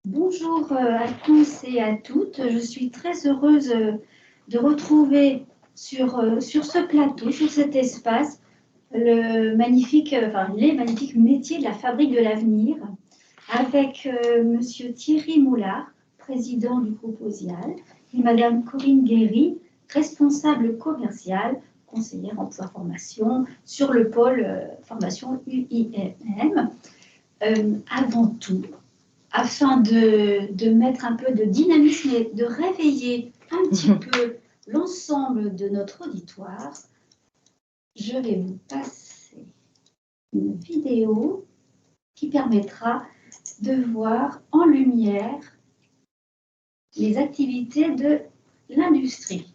Bonjour à tous et à toutes. Je suis très heureuse de retrouver sur ce plateau, sur cet espace, les magnifiques métiers de la fabrique de l'avenir avec Monsieur Thierry Moulard, président du groupe Osial, et Madame Corinne Guéry, responsable commerciale, conseillère emploi formation sur le pôle formation UIMM. Avant tout, afin de mettre un peu de dynamisme et de réveiller un petit peu l'ensemble de notre auditoire, je vais vous passer une vidéo qui permettra de voir en lumière les activités de l'industrie.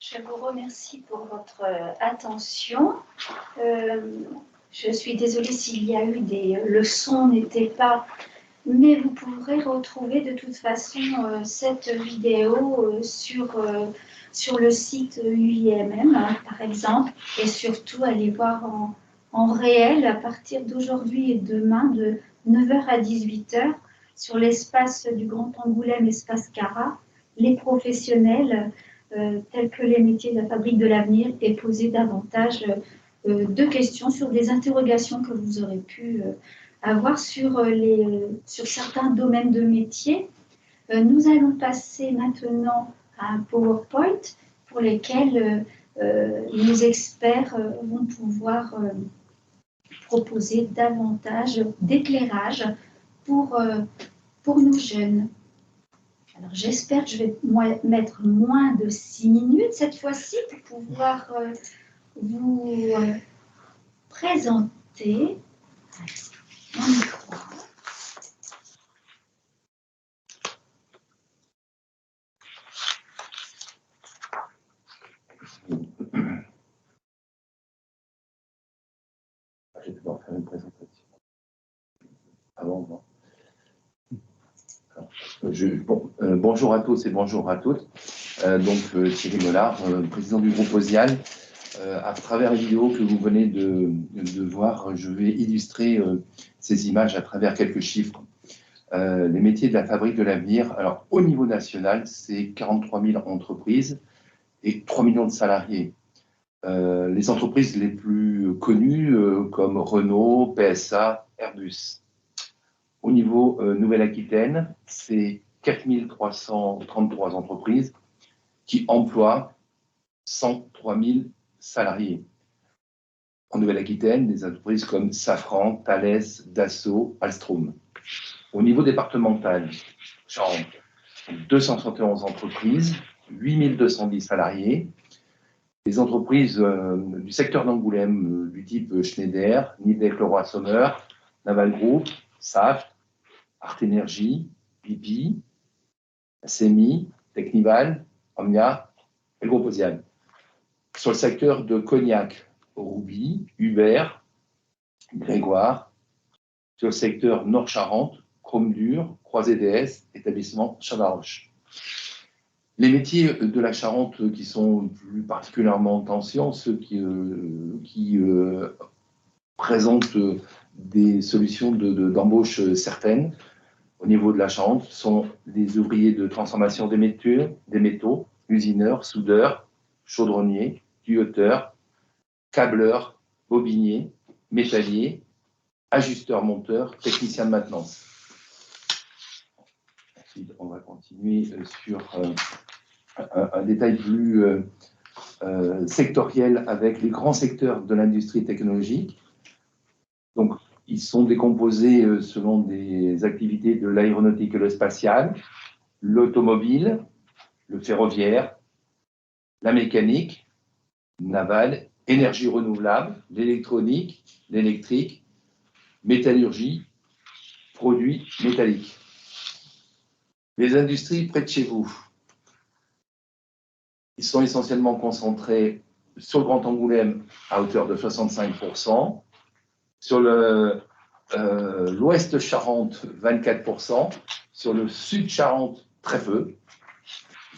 Je vous remercie pour votre attention. Je suis désolée s'il y a eu le son n'était pas, mais vous pourrez retrouver de toute façon cette vidéo sur le site UIMM, par exemple, et surtout aller voir en réel à partir d'aujourd'hui et demain de 9h à 18h sur l'espace du Grand Angoulême, espace Cara, les professionnels tels que les métiers de la fabrique de l'avenir et poser davantage de questions sur des interrogations que vous aurez pu avoir sur certains domaines de métier. Nous allons passer maintenant à un PowerPoint pour lesquels nos experts vont pouvoir proposer davantage d'éclairage pour nos jeunes. Alors j'espère que je vais mettre moins de 6 minutes cette fois-ci pour pouvoir vous présenter mon micro. Je vais devoir faire une présentation. Avant, non. Bonjour à tous et bonjour à toutes. Thierry Mollard, président du groupe Osial. À travers la vidéo que vous venez de voir, je vais illustrer ces images à travers quelques chiffres. Les métiers de la fabrique de l'avenir, alors au niveau national, c'est 43 000 entreprises et 3 millions de salariés. Les entreprises les plus connues comme Renault, PSA, Airbus. Au niveau Nouvelle-Aquitaine, c'est 4 333 entreprises qui emploient 103 000 salariés. En Nouvelle-Aquitaine, des entreprises comme Safran, Thales, Dassault, Alstom. Au niveau départemental, Charente, 271 entreprises, 8 210 salariés. Les entreprises du secteur d'Angoulême, du type Schneider, Nidec Leroy Sommer, Naval Group, Saft, Art Energy, Pipi, SEMI, Technival, Omnia et le groupe Osial. Sur le secteur de Cognac, Rouby, Hubert, Grégoire. Sur le secteur Nord-Charente, Chrome Dur, Croisé DS, établissement Chavaroche. Les métiers de la Charente qui sont plus particulièrement en tension, ceux qui présentent des solutions d'embauche certaines au niveau de la Charente, sont les ouvriers de transformation des métaux, usineurs, soudeurs, chaudronniers, tuyauteurs, câbleurs, bobiniers, métalliers, ajusteurs, monteurs, techniciens de maintenance. Ensuite, on va continuer sur un détail plus sectoriel avec les grands secteurs de l'industrie technologique. Donc, ils sont décomposés selon des activités de l'aéronautique et le spatial, l'automobile, le ferroviaire, la mécanique, navale, énergie renouvelable, l'électronique, l'électrique, métallurgie, produits métalliques. Les industries près de chez vous, ils sont essentiellement concentrés sur le Grand Angoulême à hauteur de 65%, sur l'Ouest Charente 24%, sur le Sud Charente très peu,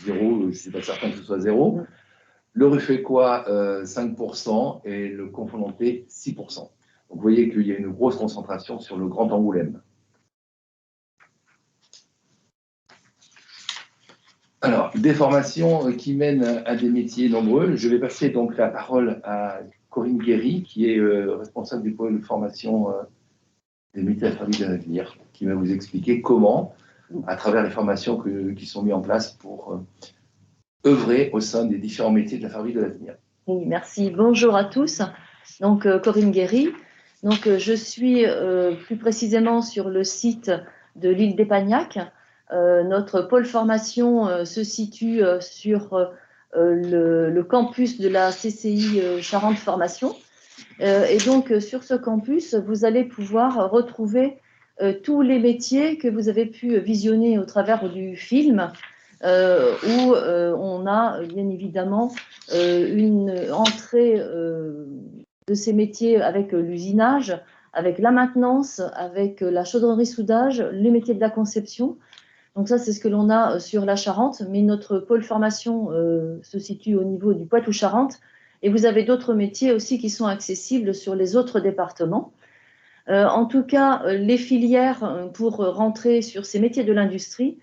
0, je ne suis pas certain que ce soit 0, le Ruffécois 5% et le Conflonté 6%. Donc vous voyez qu'il y a une grosse concentration sur le Grand Angoulême. Alors, des formations qui mènent à des métiers nombreux. Je vais passer donc la parole à Corinne Guéry, qui est responsable du pôle de formation des métiers de la fabrique de l'avenir, qui va vous expliquer comment, à travers les formations qui sont mises en place pour œuvrer au sein des différents métiers de la fabrique de l'avenir. Oui, merci. Bonjour à tous. Donc, Corinne Guéry. Donc, je suis plus précisément sur le site de l'île d'Épagnac. Notre pôle formation se situe sur le campus de la CCI Charente Formation. Et donc, sur ce campus, vous allez pouvoir retrouver tous les métiers que vous avez pu visionner au travers du film, où on a bien évidemment une entrée de ces métiers avec l'usinage, avec la maintenance, avec la chaudronnerie-soudage, les métiers de la conception. Donc ça, c'est ce que l'on a sur la Charente, mais notre pôle formation se situe au niveau du Poitou-Charentes, et vous avez d'autres métiers aussi qui sont accessibles sur les autres départements. En tout cas, les filières pour rentrer sur ces métiers de l'industrie,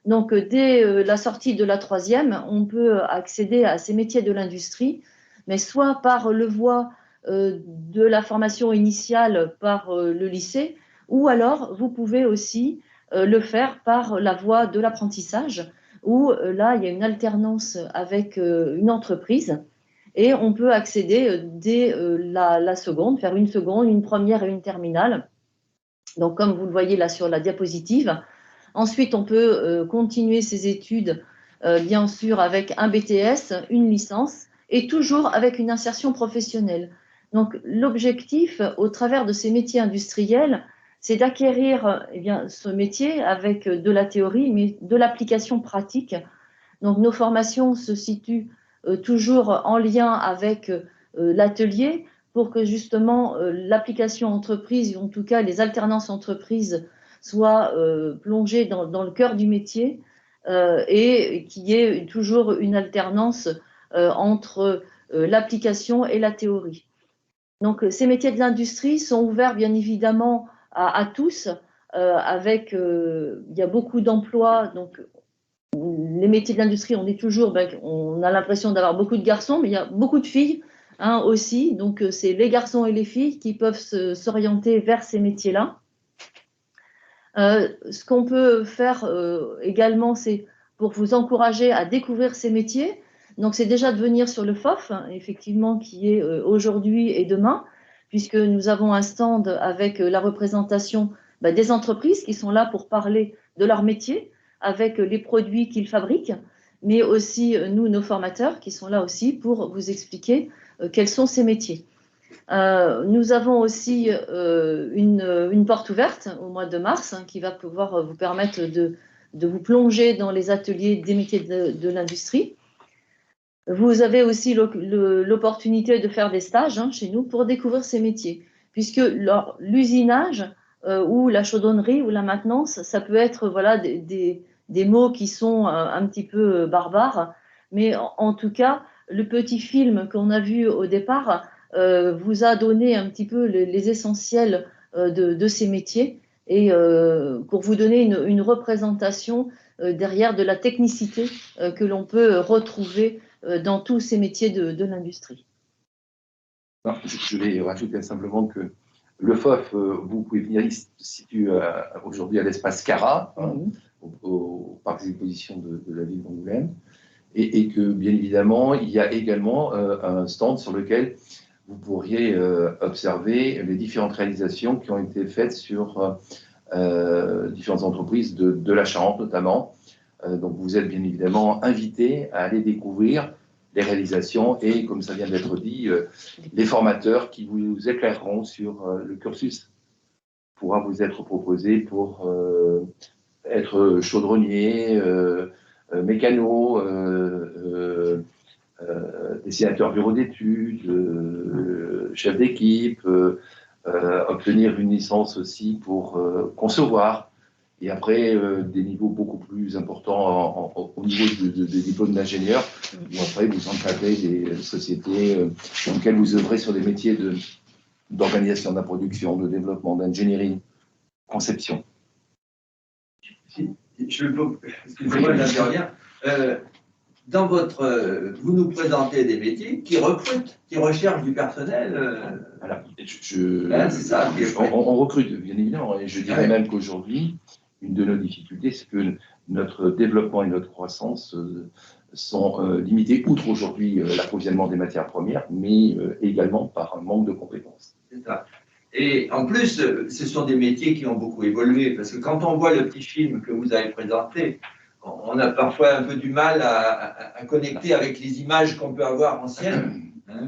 donc dès la sortie de la troisième, on peut accéder à ces métiers de l'industrie, mais soit par le voie de la formation initiale par le lycée, ou alors vous pouvez aussi le faire par la voie de l'apprentissage, où là, il y a une alternance avec une entreprise, et on peut accéder dès la seconde, faire une seconde, une première et une terminale. Donc, comme vous le voyez là sur la diapositive. Ensuite, on peut continuer ses études, bien sûr, avec un BTS, une licence, et toujours avec une insertion professionnelle. Donc, l'objectif, au travers de ces métiers industriels, c'est d'acquérir ce métier avec de la théorie, mais de l'application pratique. Donc, nos formations se situent toujours en lien avec l'atelier pour que justement l'application entreprise, en tout cas les alternances entreprises, soient plongées dans le cœur du métier et qu'il y ait toujours une alternance entre l'application et la théorie. Donc, ces métiers de l'industrie sont ouverts bien évidemment à tous, avec il y a beaucoup d'emplois. Donc, les métiers de l'industrie, on dit toujours, on a l'impression d'avoir beaucoup de garçons, mais il y a beaucoup de filles aussi. Donc, c'est les garçons et les filles qui peuvent s'orienter vers ces métiers-là. Ce qu'on peut faire également, c'est pour vous encourager à découvrir ces métiers. Donc, c'est déjà de venir sur le FOF, hein, effectivement, qui est aujourd'hui et demain, puisque nous avons un stand avec la représentation des entreprises qui sont là pour parler de leur métier, avec les produits qu'ils fabriquent, mais aussi nous, nos formateurs, qui sont là aussi pour vous expliquer quels sont ces métiers. Nous avons aussi une porte ouverte au mois de mars qui va pouvoir vous permettre de vous plonger dans les ateliers des métiers de l'industrie. Vous avez aussi l'opportunité de faire des stages chez nous pour découvrir ces métiers, puisque l'usinage ou la chaudronnerie ou la maintenance, ça peut être voilà, des mots qui sont un petit peu barbares, mais en tout cas, le petit film qu'on a vu au départ vous a donné un petit peu les essentiels de ces métiers et pour vous donner une représentation derrière de la technicité que l'on peut retrouver dans tous ces métiers de l'industrie. Je vais rajouter simplement que le FOF, vous pouvez venir, il se situe aujourd'hui à l'espace Cara, au parc d'exposition de la ville d'Angoulême, et que bien évidemment, il y a également un stand sur lequel vous pourriez observer les différentes réalisations qui ont été faites sur différentes entreprises de la Charente notamment. Donc vous êtes bien évidemment invités à aller découvrir les réalisations et, comme ça vient d'être dit, les formateurs qui vous éclaireront sur le cursus pourra vous être proposé pour être chaudronnier, mécano, dessinateur bureau d'études, chef d'équipe, obtenir une licence aussi pour concevoir. Et après, des niveaux beaucoup plus importants au niveau des diplômes d'ingénieur, où après vous encadrez des sociétés dans lesquelles vous œuvrez sur des métiers d'organisation de la production, de développement, d'ingénierie, conception. Excusez-moi d'intervenir. Dans vous nous présentez des métiers qui recrutent, qui recherchent du personnel. Voilà. C'est ça. On recrute, bien évidemment, et je dirais même qu'aujourd'hui, une de nos difficultés, c'est que notre développement et notre croissance sont limités, outre aujourd'hui l'approvisionnement des matières premières, mais également par un manque de compétences. C'est ça. Et en plus, ce sont des métiers qui ont beaucoup évolué, parce que quand on voit le petit film que vous avez présenté, on a parfois un peu du mal à connecter avec les images qu'on peut avoir anciennes,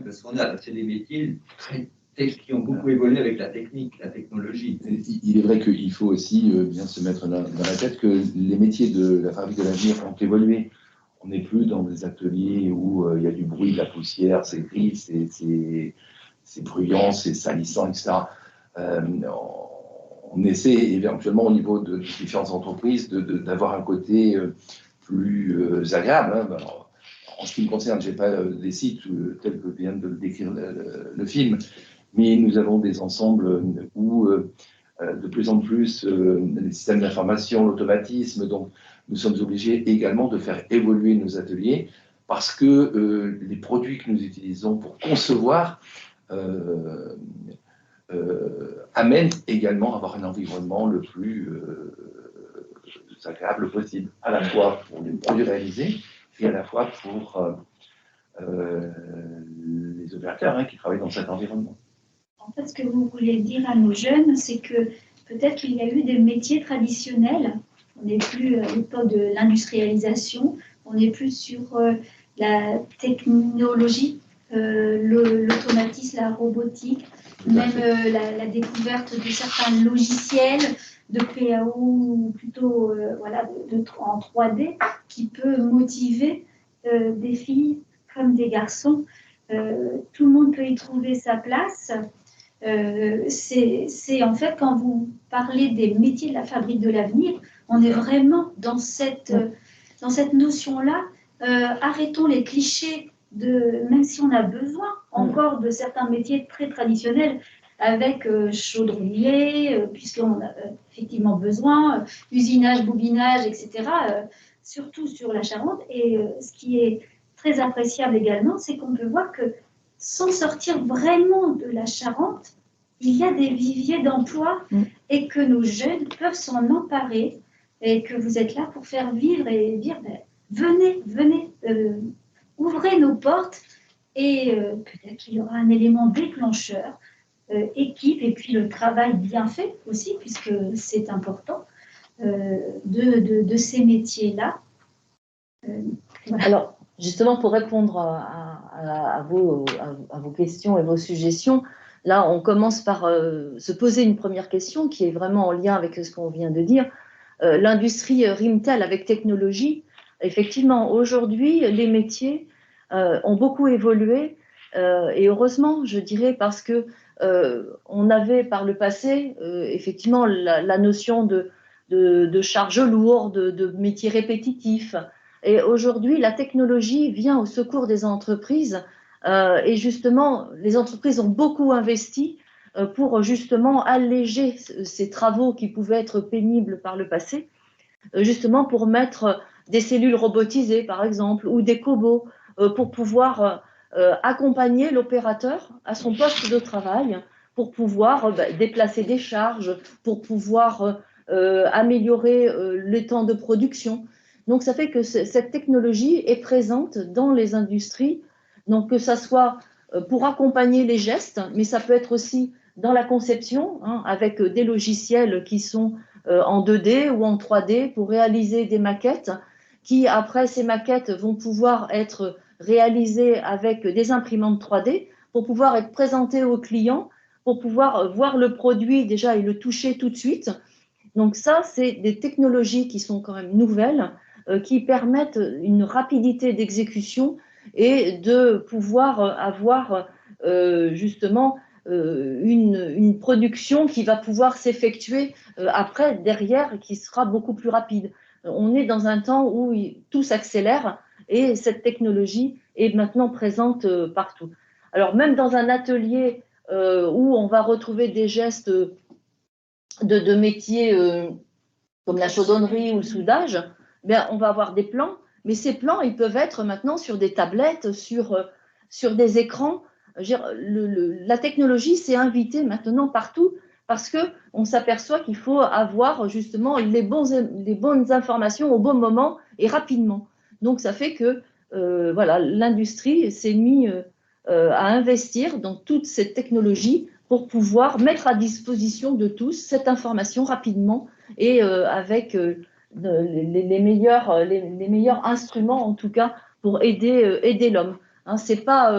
parce qu'on c'est des métiers qui ont beaucoup évolué avec la technique, la technologie. Il est vrai qu'il faut aussi bien se mettre dans la tête que les métiers de la fabrique de l'avenir ont évolué. On n'est plus dans des ateliers où il y a du bruit, de la poussière, c'est gris, c'est bruyant, c'est salissant, etc. On essaie éventuellement au niveau de différentes entreprises d'avoir un côté plus agréable. Alors, en ce qui me concerne, je n'ai pas des sites tels que vient de le décrire le film, mais nous avons des ensembles où de plus en plus les systèmes d'information, l'automatisme, donc nous sommes obligés également de faire évoluer nos ateliers parce que les produits que nous utilisons pour concevoir amènent également à avoir un environnement le plus agréable possible, à la fois pour les produits réalisés et à la fois pour les opérateurs qui travaillent dans cet environnement. En fait, ce que vous voulez dire à nos jeunes, c'est que peut-être qu'il y a eu des métiers traditionnels. On n'est plus à l'époque de l'industrialisation, on n'est plus sur la technologie, l'automatisme, la robotique, même la découverte de certains logiciels de PAO ou plutôt en 3D qui peut motiver des filles comme des garçons. Tout le monde peut y trouver sa place. C'est en fait quand vous parlez des métiers de la fabrique de l'avenir, on est vraiment dans cette notion-là. Arrêtons les clichés même si on a besoin encore de certains métiers très traditionnels avec chaudronnier, puisqu'on a effectivement besoin, usinage, bobinage, etc., surtout sur la Charente. Et ce qui est très appréciable également, c'est qu'on peut voir que sans sortir vraiment de la Charente, il y a des viviers d'emploi et que nos jeunes peuvent s'en emparer et que vous êtes là pour faire vivre et dire venez ouvrez nos portes et peut-être qu'il y aura un élément déclencheur, équipe et puis le travail bien fait aussi, puisque c'est important, de ces métiers-là. Voilà. Alors, justement, pour répondre à vos questions et vos suggestions, là, on commence par se poser une première question qui est vraiment en lien avec ce qu'on vient de dire. L'industrie rime-t-elle avec technologie? Effectivement, aujourd'hui, les métiers ont beaucoup évolué et heureusement, je dirais, parce que on avait par le passé effectivement la notion de charge lourde, de métiers répétitifs. Et aujourd'hui, la technologie vient au secours des entreprises et justement, les entreprises ont beaucoup investi pour justement alléger ces travaux qui pouvaient être pénibles par le passé, justement pour mettre des cellules robotisées, par exemple, ou des cobots, pour pouvoir accompagner l'opérateur à son poste de travail, pour pouvoir déplacer des charges, pour pouvoir améliorer le temps de production. Donc, ça fait que cette technologie est présente dans les industries, donc que ça soit pour accompagner les gestes, mais ça peut être aussi dans la conception, hein, avec des logiciels qui sont en 2D ou en 3D pour réaliser des maquettes qui, après, ces maquettes vont pouvoir être réalisées avec des imprimantes 3D pour pouvoir être présentées aux clients, pour pouvoir voir le produit déjà et le toucher tout de suite. Donc ça, c'est des technologies qui sont quand même nouvelles, qui permettent une rapidité d'exécution et de pouvoir avoir justement une production qui va pouvoir s'effectuer après, derrière, qui sera beaucoup plus rapide. On est dans un temps où tout s'accélère et cette technologie est maintenant présente partout. Alors même dans un atelier où on va retrouver des gestes de métiers comme la chaudronnerie ou le soudage, bien, on va avoir des plans, mais ces plans, ils peuvent être maintenant sur des tablettes, sur des écrans. La technologie s'est invitée maintenant partout parce qu'on s'aperçoit qu'il faut avoir justement les bonnes informations au bon moment et rapidement. Donc, ça fait que voilà, l'industrie s'est mise à investir dans toute cette technologie pour pouvoir mettre à disposition de tous cette information rapidement et avec les meilleurs instruments, en tout cas, pour aider l'homme. Hein, c'est pas,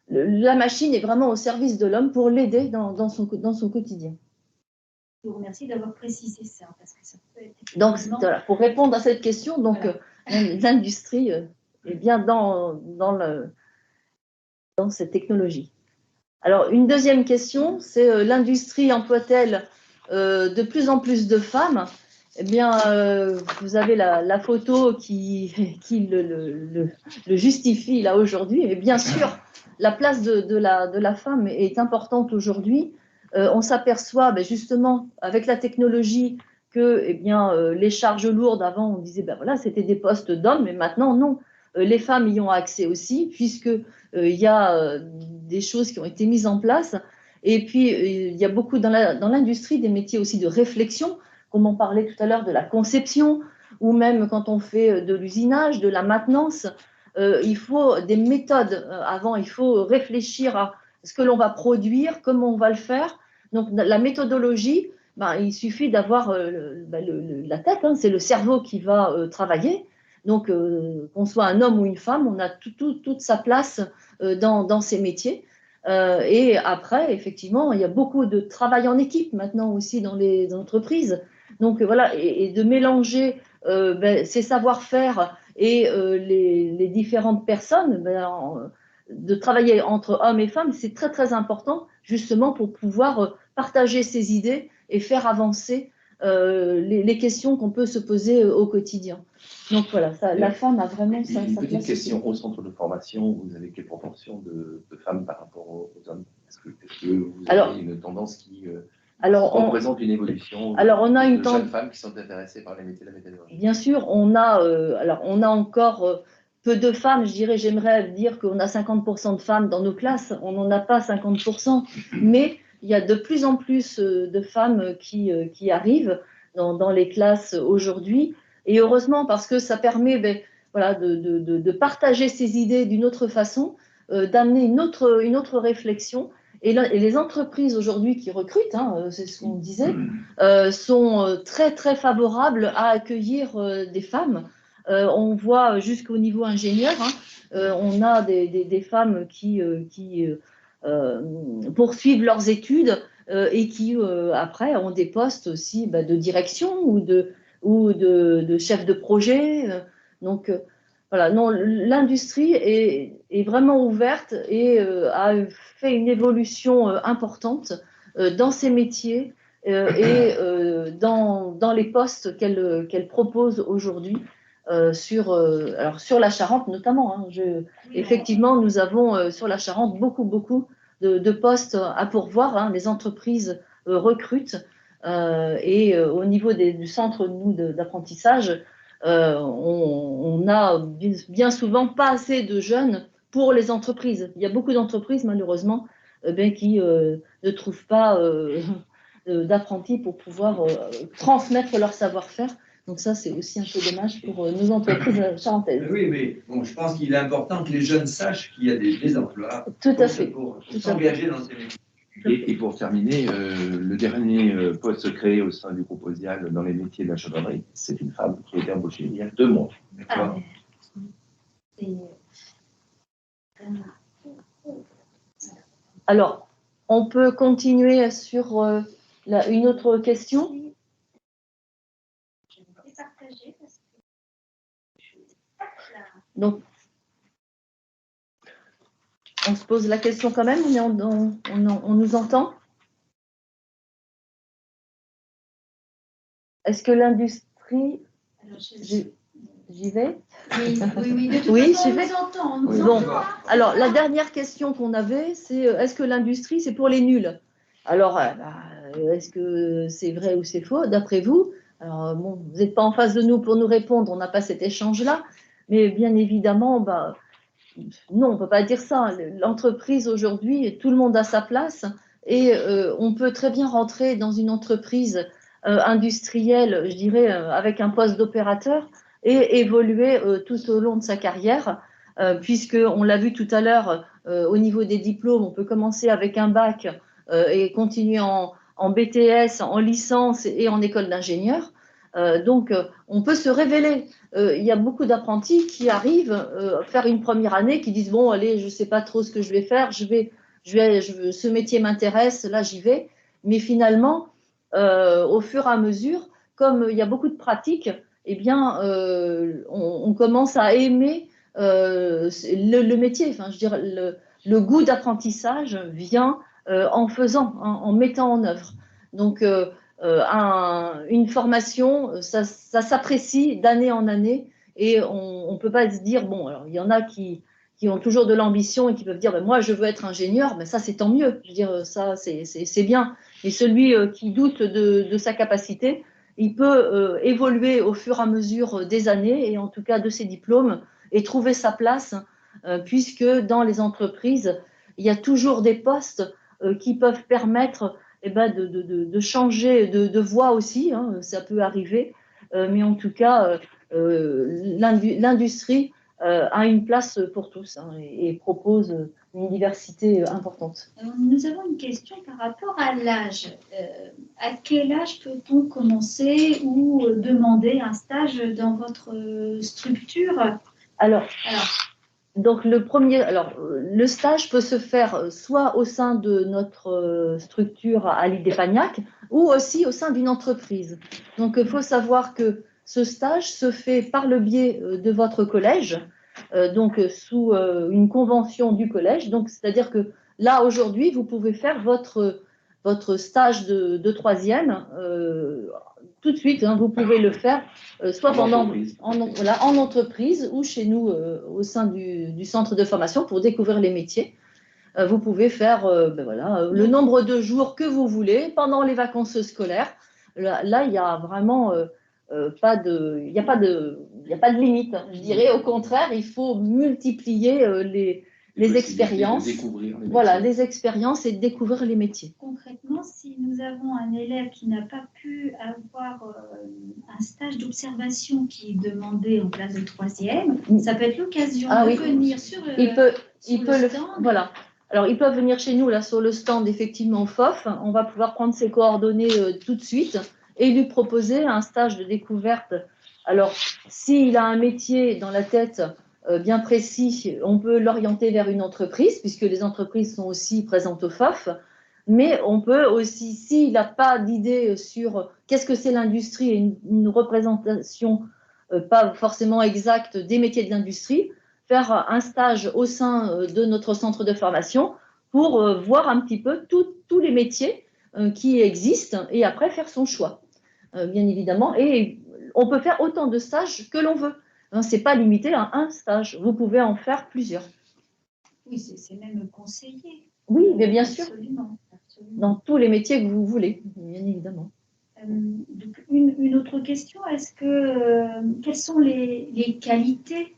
la machine est vraiment au service de l'homme pour l'aider dans son quotidien. Je vous remercie d'avoir précisé ça, parce que ça peut être... Donc, voilà, pour répondre à cette question, donc, voilà. L'industrie est bien dans cette technologie. Alors, une deuxième question, c'est l'industrie emploie-t-elle de plus en plus de femmes? Eh bien, vous avez la photo qui le justifie là aujourd'hui. Et bien sûr, la place de la femme est importante aujourd'hui. On s'aperçoit justement avec la technologie que les charges lourdes, avant, on disait voilà, c'était des postes d'hommes, mais maintenant, non. Les femmes y ont accès aussi, puisque il y a des choses qui ont été mises en place. Et puis, il y a beaucoup dans l'industrie des métiers aussi de réflexion, comme on parlait tout à l'heure de la conception, ou même quand on fait de l'usinage, de la maintenance. Il faut des méthodes avant, il faut réfléchir à ce que l'on va produire, comment on va le faire. Donc, la méthodologie, il suffit d'avoir la tête, hein, c'est le cerveau qui va travailler. Donc, qu'on soit un homme ou une femme, on a toute sa place dans ces métiers. Et après, effectivement, il y a beaucoup de travail en équipe maintenant aussi dans les entreprises. Donc voilà, et de mélanger ces savoir-faire et les différentes personnes, de travailler entre hommes et femmes, c'est très très important justement pour pouvoir partager ces idées et faire avancer les questions qu'on peut se poser au quotidien. Donc voilà, la femme a vraiment sa place. Une petite question, au centre de formation, vous avez quelle proportion de femmes par rapport aux hommes? Est-ce que vous avez une tendance qui représente une évolution de jeunes femmes qui sont intéressées par les métiers de la métallurgie? Bien sûr, on a encore peu de femmes, je dirais, j'aimerais dire qu'on a 50% de femmes dans nos classes, on n'en a pas 50%, mais il y a de plus en plus de femmes qui arrivent dans les classes aujourd'hui, et heureusement parce que ça permet voilà, de partager ses idées d'une autre façon, d'amener une autre réflexion. Et les entreprises aujourd'hui qui recrutent, hein, c'est ce qu'on disait, sont très, très favorables à accueillir des femmes. On voit jusqu'au niveau ingénieur, hein, on a des femmes qui poursuivent leurs études et qui, après, ont des postes aussi de direction ou de chef de projet. Donc, voilà, non, l'industrie est vraiment ouverte et a fait une évolution importante dans ses métiers et dans les postes qu'elle propose aujourd'hui sur la Charente notamment. Hein. Effectivement, nous avons sur la Charente beaucoup de postes à pourvoir. Hein. Les entreprises recrutent et au niveau du centre d'apprentissage, on a bien souvent pas assez de jeunes pour les entreprises. Il y a beaucoup d'entreprises, malheureusement, qui ne trouvent pas d'apprentis pour pouvoir transmettre leur savoir-faire. Donc ça, c'est aussi un peu dommage pour nos entreprises charentaises. Oui, mais bon, je pense qu'il est important que les jeunes sachent qu'il y a des emplois Tout à fait. Pour s'engager dans ces métiers. Et pour terminer, le dernier poste créé au sein du groupe Osial dans les métiers de la chaudronnerie, c'est une femme qui a été embauchée il y a 2 mois. Ah, alors, on peut continuer sur une autre question. Donc, on se pose la question quand même, on nous entend? Est-ce que l'industrie... J'y vais? Oui. De toute Oui, façon, j'y vais. on nous entend. Bon, alors la dernière question qu'on avait, c'est est-ce que l'industrie, c'est pour les nuls? Alors, est-ce que c'est vrai ou c'est faux, d'après vous? Alors, bon, vous n'êtes pas en face de nous pour nous répondre, on n'a pas cet échange-là, mais bien évidemment, non, on ne peut pas dire ça. L'entreprise aujourd'hui, tout le monde a sa place et on peut très bien rentrer dans une entreprise industrielle, je dirais, avec un poste d'opérateur et évoluer tout au long de sa carrière, puisqu'on l'a vu tout à l'heure, au niveau des diplômes, on peut commencer avec un bac et continuer en BTS, en licence et en école d'ingénieur. Donc, on peut se révéler. Il y a beaucoup d'apprentis qui arrivent faire une première année, qui disent bon, allez, je ne sais pas trop ce que je vais faire, ce métier m'intéresse, là j'y vais. Mais finalement, au fur et à mesure, comme il y a beaucoup de pratiques, eh bien, on commence à aimer le métier. Enfin, je veux dire, le goût d'apprentissage vient en faisant, en mettant en œuvre. Donc, une formation, ça s'apprécie d'année en année et on ne peut pas se dire, bon, alors il y en a qui ont toujours de l'ambition et qui peuvent dire, ben, moi je veux être ingénieur, ben, ça c'est tant mieux, je veux dire, ça c'est bien. Et celui qui doute de sa capacité, il peut évoluer au fur et à mesure des années et en tout cas de ses diplômes et trouver sa place, puisque dans les entreprises, il y a toujours des postes qui peuvent permettre de changer de voie aussi, hein, ça peut arriver, mais en tout cas, l'industrie a une place pour tous hein, et propose une diversité importante. Alors, nous avons une question par rapport à l'âge. À quel âge peut-on commencer ou demander un stage dans votre structure? Alors, donc le stage peut se faire soit au sein de notre structure à l'île d'Epagnac ou aussi au sein d'une entreprise. Donc il faut savoir que ce stage se fait par le biais de votre collège, donc sous une convention du collège. Donc c'est-à-dire que là aujourd'hui vous pouvez faire votre stage de troisième tout de suite, hein, vous pouvez le faire soit en entreprise ou chez nous au sein du centre de formation pour découvrir les métiers. Vous pouvez faire le nombre de jours que vous voulez pendant les vacances scolaires. Là il y a vraiment il n'y a pas de limite. Je dirais au contraire, il faut multiplier les expériences. De découvrir les voilà, métiers. les expériences et de découvrir les métiers. Concrètement, si nous avons un élève qui n'a pas pu avoir un stage d'observation qui est demandé en classe de 3e, ça peut être l'occasion de venir sur le, il peut le stand. Voilà. Alors, ils peuvent venir chez nous, là, sur le stand, effectivement, au FOF. On va pouvoir prendre ses coordonnées tout de suite et lui proposer un stage de découverte. Alors, s'il a un métier dans la tête bien précis, on peut l'orienter vers une entreprise, puisque les entreprises sont aussi présentes au FOF. Mais on peut aussi, s'il n'a pas d'idée sur qu'est-ce que c'est l'industrie et une représentation pas forcément exacte des métiers de l'industrie, faire un stage au sein de notre centre de formation pour voir un petit peu tous les métiers qui existent et après faire son choix, bien évidemment. Et on peut faire autant de stages que l'on veut. Ce n'est pas limité à un stage. Vous pouvez en faire plusieurs. Oui, c'est même conseillé. Oui, mais bien sûr. Absolument. Dans tous les métiers que vous voulez, bien évidemment. Donc une autre question, quelles sont les qualités?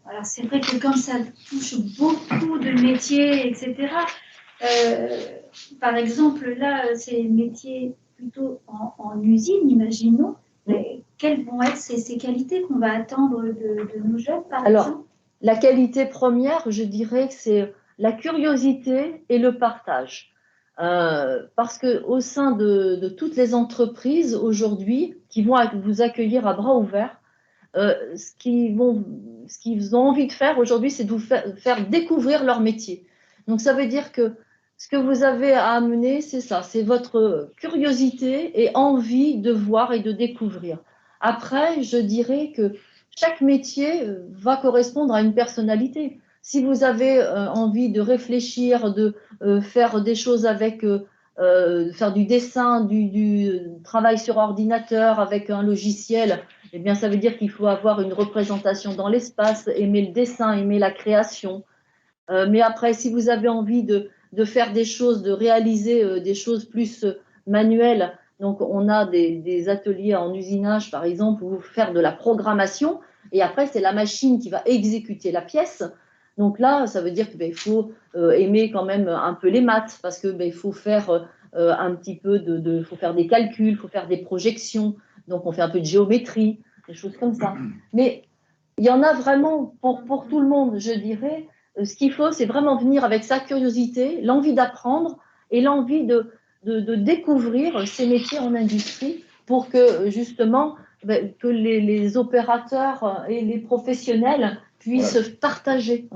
Alors c'est vrai que comme ça touche beaucoup de métiers, etc. Par exemple, là, c'est métiers plutôt en usine, imaginons. Mais quelles vont être ces qualités qu'on va attendre de nos jeunes, par exemple? La qualité première, je dirais que c'est la curiosité et le partage. Parce qu'au sein de toutes les entreprises aujourd'hui qui vont vous accueillir à bras ouverts, ce qu'ils ont envie de faire aujourd'hui, c'est de vous faire découvrir leur métier. Donc ça veut dire que ce que vous avez à amener, c'est ça, c'est votre curiosité et envie de voir et de découvrir. Après, je dirais que chaque métier va correspondre à une personnalité. Si vous avez envie de réfléchir, de faire des choses avec, faire du dessin, du travail sur ordinateur avec un logiciel, eh bien, ça veut dire qu'il faut avoir une représentation dans l'espace, aimer le dessin, aimer la création. Mais après, si vous avez envie de faire des choses, de réaliser des choses plus manuelles, donc on a des ateliers en usinage, par exemple, où vous faire de la programmation, et après, c'est la machine qui va exécuter la pièce. Donc là, ça veut dire qu'il faut aimer quand même un peu les maths, parce qu'il faut faire un petit peu faut faire des calculs, il faut faire des projections, donc on fait un peu de géométrie, des choses comme ça. Mais il y en a vraiment pour tout le monde, je dirais. Ce qu'il faut, c'est vraiment venir avec sa curiosité, l'envie d'apprendre et l'envie de découvrir ces métiers en industrie pour que justement que les opérateurs et les professionnels puissent partager.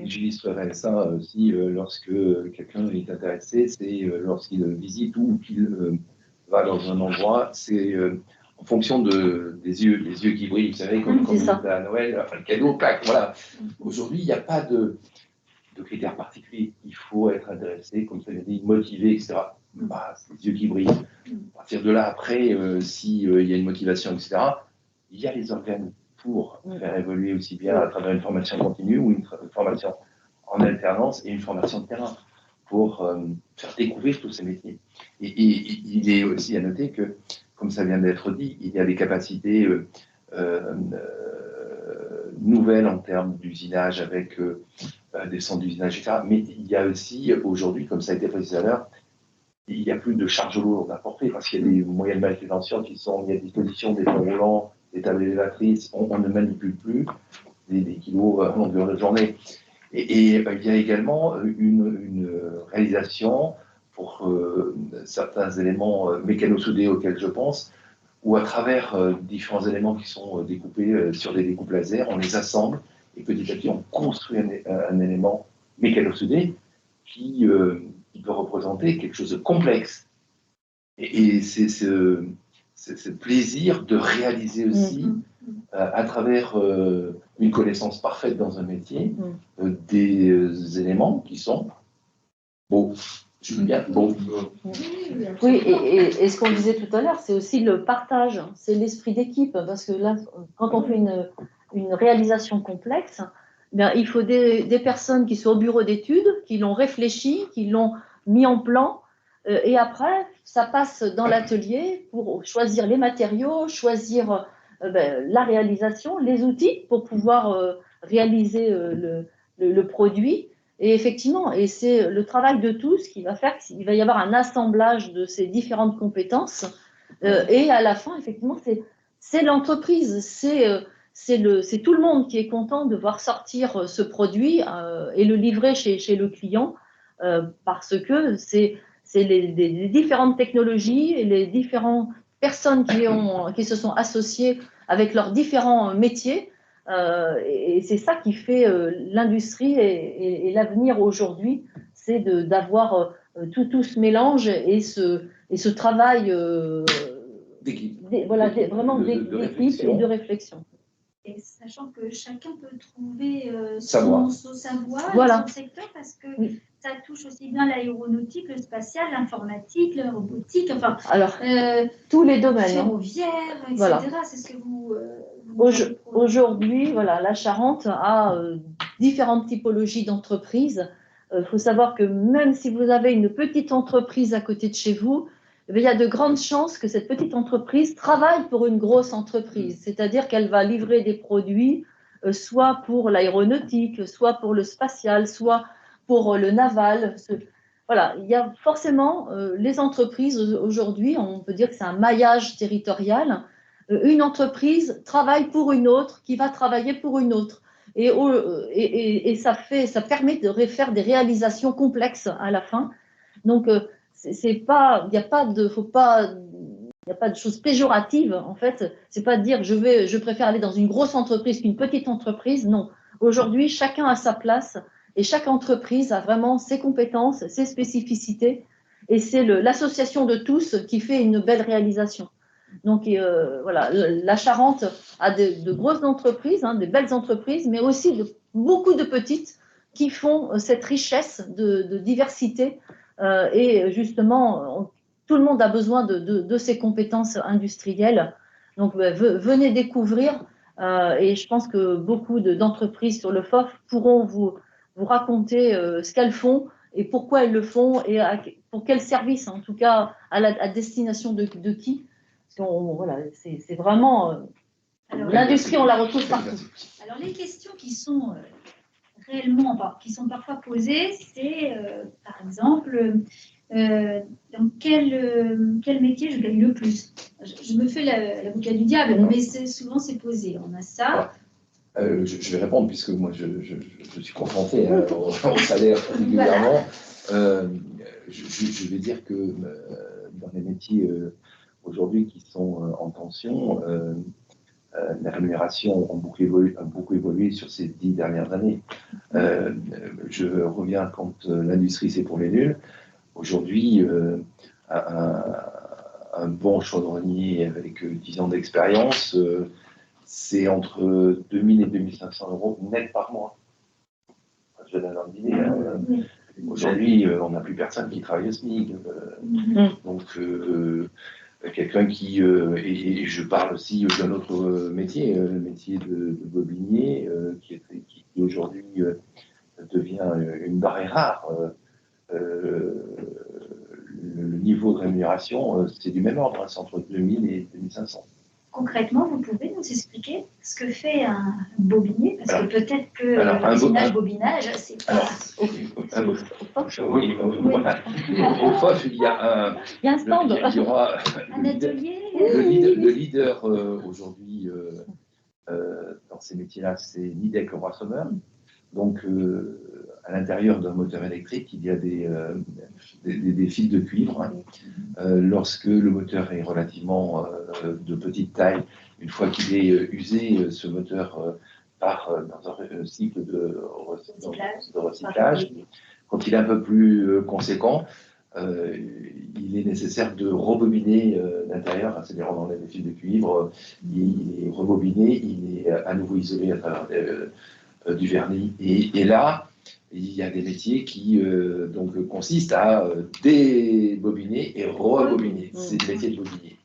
J'illustrerai ça aussi lorsque quelqu'un est intéressé, c'est lorsqu'il visite ou qu'il va dans un endroit, c'est en fonction des yeux qui brillent, vous savez, comme on dit à Noël, enfin, le cadeau, clac, voilà. Aujourd'hui, il n'y a pas de critères particuliers. Il faut être intéressé, comme ça l'a dit, motivé, etc. Bah, c'est les yeux qui brillent. À partir de là, après, s'il y a une motivation, etc., il y a les organes pour faire évoluer aussi bien à travers une formation continue ou une formation en alternance et une formation de terrain pour faire découvrir tous ces métiers. Et il est aussi à noter que, comme ça vient d'être dit, il y a des capacités nouvelles en termes d'usinage avec des centres d'usinage, etc. Mais il y a aussi aujourd'hui, comme ça a été précisé à l'heure, il n'y a plus de charge lourde à porter parce qu'il y a des moyens de manutention qui sont mis à disposition, des ponts roulants, des tables élévatrices, on ne manipule plus des kilos à longueur de journée. Et il y a également une réalisation pour certains éléments mécano-soudés auxquels je pense, où à travers différents éléments qui sont découpés sur des découpes laser, on les assemble et petit à petit on construit un élément mécano-soudé qui peut représenter quelque chose de complexe. Et c'est ce plaisir de réaliser aussi, à travers une connaissance parfaite dans un métier, des éléments qui sont beaux. Je veux bien beaux. Oui, et ce qu'on disait tout à l'heure, c'est aussi le partage, c'est l'esprit d'équipe, parce que là, quand on fait une réalisation complexe, bien, il faut des personnes qui sont au bureau d'études, qui l'ont réfléchi, qui l'ont mis en plan, et après, ça passe dans l'atelier pour choisir les matériaux, choisir la réalisation, les outils pour pouvoir réaliser le produit. Et effectivement, et c'est le travail de tous qui va faire qu'il va y avoir un assemblage de ces différentes compétences. Et à la fin, effectivement, c'est l'entreprise, c'est tout le monde qui est content de voir sortir ce produit et le livrer chez le client, parce que c'est les différentes technologies et les différentes personnes qui se sont associées avec leurs différents métiers. Et c'est ça qui fait l'industrie et l'avenir aujourd'hui, c'est d'avoir tout ce mélange et ce travail d'équipe. Voilà, vraiment d'équipe et de réflexion. Et sachant que chacun peut trouver Savoir. son savoir, Voilà. son secteur, parce que Oui. ça touche aussi bien l'aéronautique, le spatial, l'informatique, la robotique, enfin, Alors, tous les domaines. ferroviaire, etc. Voilà. C'est ce que vous Aujourd'hui, voilà, la Charente a différentes typologies d'entreprises. Il faut savoir que même si vous avez une petite entreprise à côté de chez vous, il y a de grandes chances que cette petite entreprise travaille pour une grosse entreprise, c'est-à-dire qu'elle va livrer des produits soit pour l'aéronautique, soit pour le spatial, soit pour le naval. Voilà, il y a forcément les entreprises aujourd'hui, on peut dire que c'est un maillage territorial. Une entreprise travaille pour une autre qui va travailler pour une autre. Et ça permet de faire des réalisations complexes à la fin. Donc, il n'y a pas de choses péjoratives, en fait. C'est pas de dire je préfère aller dans une grosse entreprise qu'une petite entreprise. Non. Aujourd'hui, chacun a sa place et chaque entreprise a vraiment ses compétences, ses spécificités. Et c'est l'association de tous qui fait une belle réalisation. Donc, voilà, la Charente a de grosses entreprises, des belles entreprises, mais aussi beaucoup de petites qui font cette richesse de diversité. Et justement, tout le monde a besoin de ces compétences industrielles. Donc, venez découvrir. Et je pense que beaucoup d'entreprises sur le FOF pourront vous raconter ce qu'elles font et pourquoi elles le font et pour quel service, en tout cas, à destination de qui. Voilà, c'est vraiment l'industrie, on la retrouve partout. Alors les questions qui sont réellement, qui sont parfois posées, c'est par exemple dans quel métier je gagne le plus. Je me fais l'avocat du diable, mais souvent c'est posé. On a ça. Je vais répondre puisque moi je suis confronté au salaire régulièrement. Voilà. Je vais dire que dans les métiers aujourd'hui qui sont en tension, les rémunérations ont beaucoup évolué sur ces 10 dernières années. Je reviens quand l'industrie c'est pour les nuls. Aujourd'hui, un bon chaudronnier avec 10 ans d'expérience, c'est entre 2000 et 2500 euros net par mois. Je donne un idée. Aujourd'hui, on n'a plus personne qui travaille au SMIC. Donc, quelqu'un qui, et je parle aussi d'un autre métier, le métier de bobinier, qui aujourd'hui devient une denrée rare. Le niveau de rémunération, c'est du même ordre, c'est entre 2000 et 2500. Concrètement, vous pouvez nous expliquer ce que fait un bobinier, parce que peut-être que bobinage, c'est pas... Oui, voilà. Au FOF, il y a un stand. Il y aura un atelier. Le leader aujourd'hui dans ces métiers-là, c'est Nidec Leroy Sommer. Donc, à l'intérieur d'un moteur électrique, il y a des fils de cuivre. Lorsque le moteur est relativement de petite taille, une fois qu'il est usé, ce moteur part dans un cycle de recyclage. Quand il est un peu plus conséquent, il est nécessaire de rebobiner l'intérieur, c'est-à-dire on enlève les fils de cuivre, il est rebobiné, il est à nouveau isolé à travers du vernis. Et là, il y a des métiers qui donc consistent à débobiner et rebobiner. C'est des métiers de bobinier.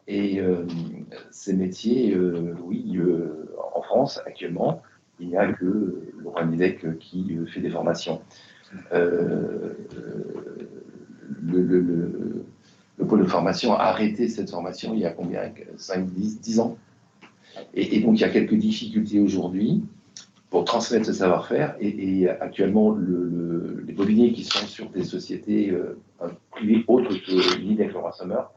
Et ces métiers, oui, en France, actuellement, il n'y a que Laurent Nidec qui fait des formations. Le pôle de formation a arrêté cette formation il y a combien? 5, 10 ans. Et donc, il y a quelques difficultés aujourd'hui. pour transmettre ce savoir-faire. Et actuellement, les bobiniers qui sont sur des sociétés privées autres que l'IDEF Leroy Sommers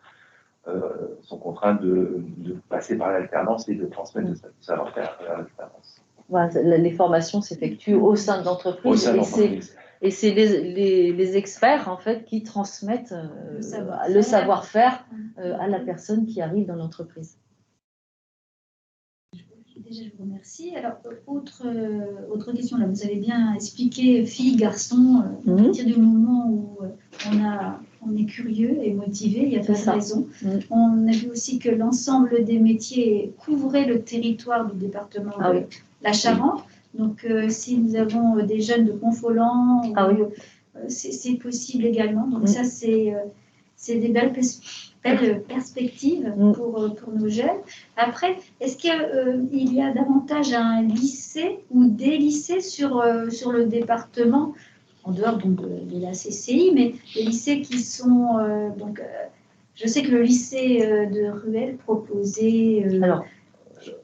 sont contraints de passer par l'alternance et de transmettre ce savoir-faire à l'alternance. Voilà, les formations s'effectuent au sein de l'entreprise. Et c'est les experts, en fait, qui transmettent le savoir-faire à la personne qui arrive dans l'entreprise. Déjà, je vous remercie. Alors, autre question, là, vous avez bien expliqué, filles, garçons, à partir du moment où on est curieux et motivé, il n'y a pas de raison. On a vu aussi que l'ensemble des métiers couvraient le territoire du département de la Charente. Donc, si nous avons des jeunes de Confolens, c'est possible également. Donc, ça, c'est des belles perspectives pour nos jeunes. Après, est-ce qu'il y a davantage un lycée ou des lycées sur le département, en dehors donc, de la CCI, mais les lycées qui sont... je sais que le lycée de Ruel proposait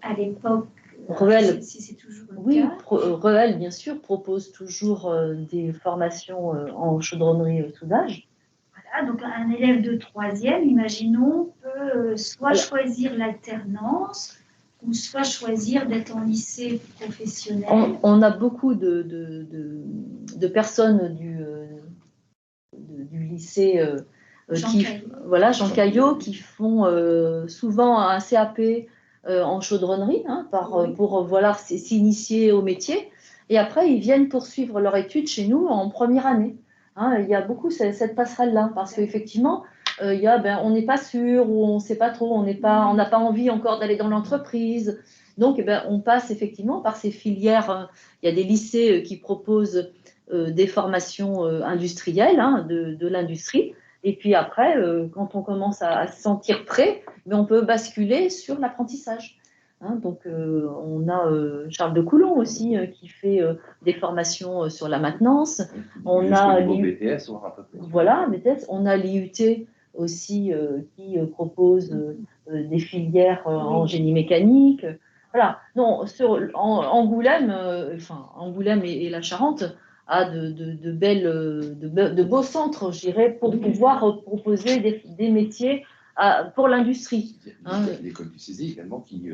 à l'époque... Ruel, si c'est toujours le cas. Ruel, bien sûr, propose toujours des formations en chaudronnerie soudage. Voilà, donc un élève de 3e, imaginons, peut soit choisir l'alternance ou soit choisir d'être en lycée professionnel. On a beaucoup de personnes du lycée Jean Caillot qui font souvent un CAP en chaudronnerie pour s'initier au métier. Et après, ils viennent poursuivre leur étude chez nous en première année. Il y a beaucoup cette passerelle-là, parce qu'effectivement, on n'est pas sûr, ou on ne sait pas trop, on n'a pas envie encore d'aller dans l'entreprise. Donc, on passe effectivement par ces filières. Il y a des lycées qui proposent des formations industrielles, de l'industrie. Et puis après, quand on commence à se sentir prêt, on peut basculer sur l'apprentissage. Donc, on a Charles de Coulon aussi qui fait des formations sur la maintenance. On a BTS, BTS. On a l'IUT aussi qui propose des filières en génie mécanique. Voilà. Non, Angoulême, Angoulême et la Charente a de beaux centres, je dirais, pour pouvoir proposer des métiers pour l'industrie. L'école du CESI également qui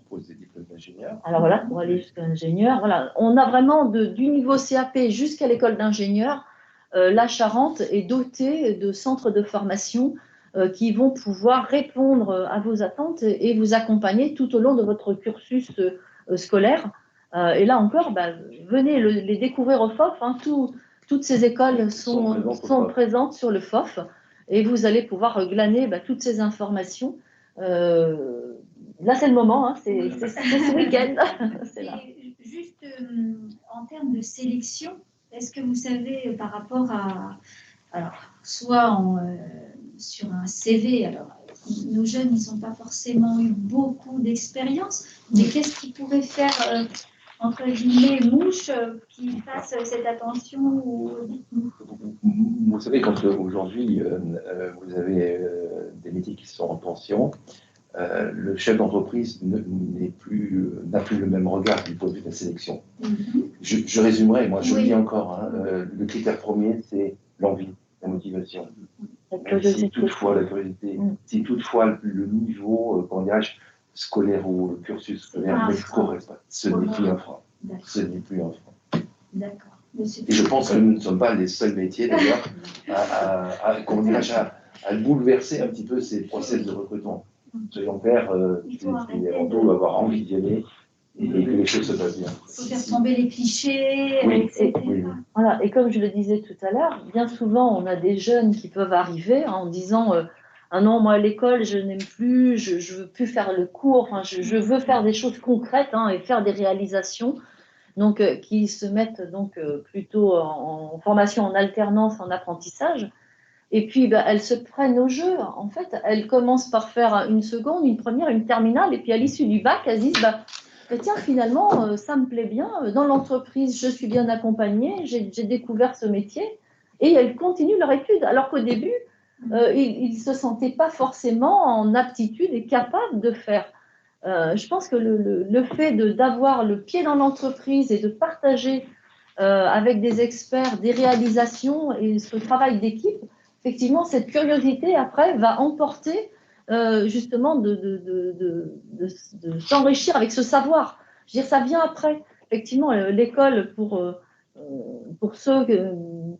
propose des diplômes d'ingénieur. Alors voilà, pour aller jusqu'à ingénieur, voilà. On a vraiment du niveau CAP jusqu'à l'école d'ingénieur. La Charente est dotée de centres de formation qui vont pouvoir répondre à vos attentes et vous accompagner tout au long de votre cursus scolaire. Et là encore, venez les découvrir au FOF. Toutes ces écoles sont présentes sur le FOF. Et vous allez pouvoir glaner toutes ces informations. Là, c'est le moment, c'est ce week-end. Juste en termes de sélection, est-ce que vous savez par rapport à... Alors, soit sur un CV, alors nos jeunes, ils n'ont pas forcément eu beaucoup d'expérience, mais qu'est-ce qu'ils pourraient faire entre guillemets, mouche qui fasse cette attention Vous savez, quand aujourd'hui vous avez des métiers qui sont en tension, le chef d'entreprise n'a plus le même regard du point de vue de la sélection. Je résumerai, moi je le dis encore, le critère premier c'est l'envie, la motivation. Si toutefois la curiosité, si toutefois le niveau, comment dirais-je, scolaire ou le cursus scolaire ne correspond pas, ce n'est plus un frein. Ce n'est plus un frein. D'accord. Et je pense que nous ne sommes pas les seuls métiers d'ailleurs à bouleverser un petit peu ces process de recrutement. Soyons clairs, on doit avoir envie d'y aller et que les choses se passent bien. Il faut faire tomber les clichés, etc. Voilà. Et comme je le disais tout à l'heure, bien souvent on a des jeunes qui peuvent arriver en disant ah non, moi à l'école je n'aime plus, je veux plus faire le cours, je veux faire des choses concrètes et faire des réalisations. Donc, qui se mettent donc plutôt en formation, en alternance, en apprentissage. Et puis, elles se prennent au jeu. En fait, elles commencent par faire une seconde, une première, une terminale. Et puis, à l'issue du bac, elles disent, tiens, finalement, ça me plaît bien. Dans l'entreprise, je suis bien accompagnée. J'ai découvert ce métier. Et elles continuent leur étude. Alors qu'au début, ils ne se sentaient pas forcément en aptitude et capables de faire je pense que le fait d'avoir le pied dans l'entreprise et de partager avec des experts des réalisations et ce travail d'équipe, effectivement, cette curiosité, après, va emporter justement de s'enrichir avec ce savoir. Je veux dire, ça vient après. Effectivement, l'école, pour ceux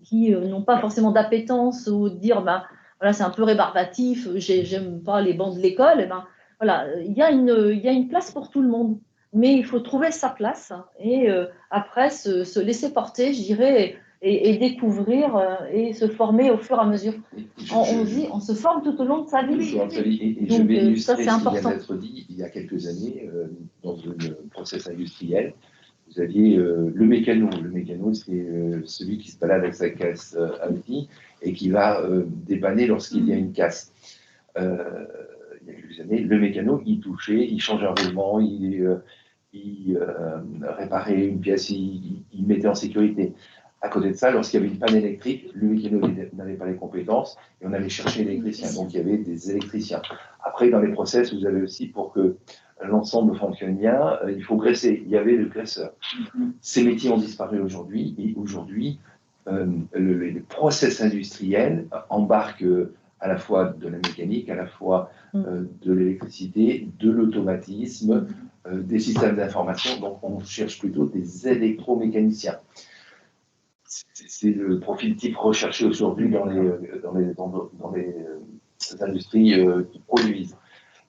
qui n'ont pas forcément d'appétence ou dire, ben, voilà, c'est un peu rébarbatif, j'aime pas les bancs de l'école, eh ben, voilà, il y a une place pour tout le monde. Mais il faut trouver sa place et après se laisser porter, je dirais, et découvrir et se former au fur et à mesure. On se forme tout au long de sa vie. Et je Donc, vais illustrer ça, c'est ce qui vient important. d'être dit il y a quelques années dans un process industriel. Vous aviez le mécano. Le mécano, c'est celui qui se balade avec sa caisse à outils et qui va dépanner lorsqu'il y a une casse. Il y a quelques années, le mécano, il touchait, il changeait un roulement, il réparait une pièce, il mettait en sécurité. À côté de ça, lorsqu'il y avait une panne électrique, le mécano n'avait pas les compétences et on allait chercher l'électricien. Donc il y avait des électriciens. Après, dans les process, vous avez aussi, pour que l'ensemble fonctionne bien, il faut graisser. Il y avait le graisseur. Ces métiers ont disparu aujourd'hui et aujourd'hui, les process industriels embarquent à la fois de la mécanique, à la fois de l'électricité, de l'automatisme, des systèmes d'information. Donc on cherche plutôt des électromécaniciens. C'est le profil type recherché aujourd'hui dans les industries qui produisent.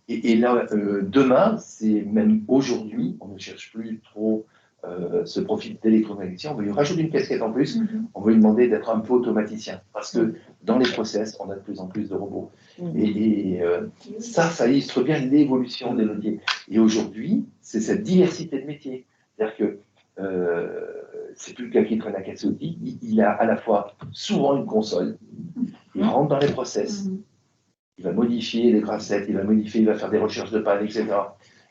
Et là, demain, c'est même aujourd'hui, on ne cherche plus trop ce profil d'électromécanicien, on va lui rajouter une casquette en plus, on va lui demander d'être un peu automaticien, parce que dans les process, on a de plus en plus de robots. Et ça illustre bien l'évolution des métiers. Et aujourd'hui, c'est cette diversité de métiers. C'est-à-dire que c'est plus le gars qui traîne la caisse outils, il a à la fois souvent une console, il rentre dans les process, il va modifier les grassettes, il va faire des recherches de panne, etc.